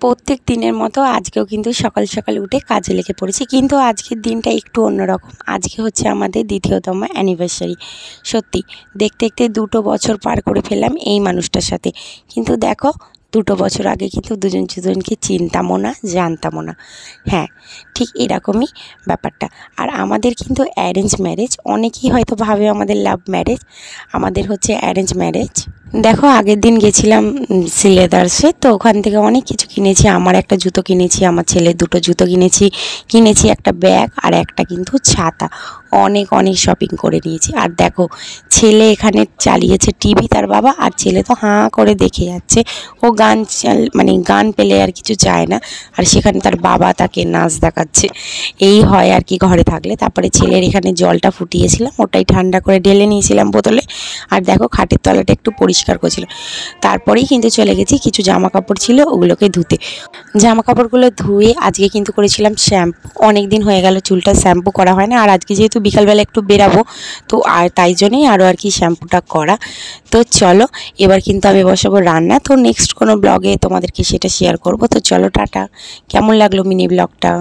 প্রত্যেক দিনের মতো আজকেও কিন্তু সকাল সকাল উঠে কাজে লেগে পড়েছি, কিন্তু আজকের দিনটা একটু অন্যরকম। আজকে হচ্ছে আমাদের দ্বিতীয়তম অ্যানিভার্সারি। সত্যি দেখতে দেখতে 2টো বছর পার করে ফেললাম এই মানুষটার সাথে। কিন্তু দেখো, 2টো বছর আগে কিন্তু দুজনকে চিনতামও না, জানতামও না। হ্যাঁ, ঠিক এরকমই ব্যাপারটা। আর আমাদের কিন্তু অ্যারেঞ্জ ম্যারেজ। অনেকেই হয়তো ভাবে আমাদের লাভ ম্যারেজ, আমাদের হচ্ছে অ্যারেঞ্জ ম্যারেজ। দেখো, আগের দিন গেছিলাম সিলেদার্সে, তো ওখান থেকে অনেক কিছু কিনেছি। আমার একটা জুতো কিনেছি, আমার ছেলের 2টো জুতো কিনেছি একটা ব্যাগ আর একটা কিন্তু ছাতা। অনেক শপিং করে নিয়েছি। আর দেখো, ছেলে এখানে চালিয়েছে টিভি, তার বাবা, আর ছেলে তো হাঁ করে দেখে যাচ্ছে। ও গান পেলে আর কিছু চায় না, আর সেখানে তার বাবা তাকে নাচ দেখাচ্ছে। এই হয় আর কি ঘরে থাকলে। তারপরে ছেলের এখানে জলটা ফুটিয়েছিলাম, ওটাই ঠান্ডা করে ঢেলে নিয়েছিলাম বোতলে। আর দেখো, খাটের তলাটা একটু পরিষ্কার করছিল। তারপরেই কিন্তু চলে গেছি, কিছু জামা কাপড় ছিল ওগুলোকে ধুতে। জামা কাপড়গুলো ধুয়ে আজকে কিন্তু করেছিলাম শ্যাম্পু। অনেক দিন হয়ে গেল চুলটা শ্যাম্পু করা হয় না, আর আজকে যেহেতু বিকালবেলা একটু বেরাবো, তো আর তাই জন্যই আরও আর কি শ্যাম্পুটা করা। তো চলো, এবার কিন্তু আমি বসাবো রান্না। তো নেক্সট কোনো ব্লগে তোমাদেরকে সেটা শেয়ার করব। তো চলো, টাটা। কেমন লাগলো মিনি ব্লগটা?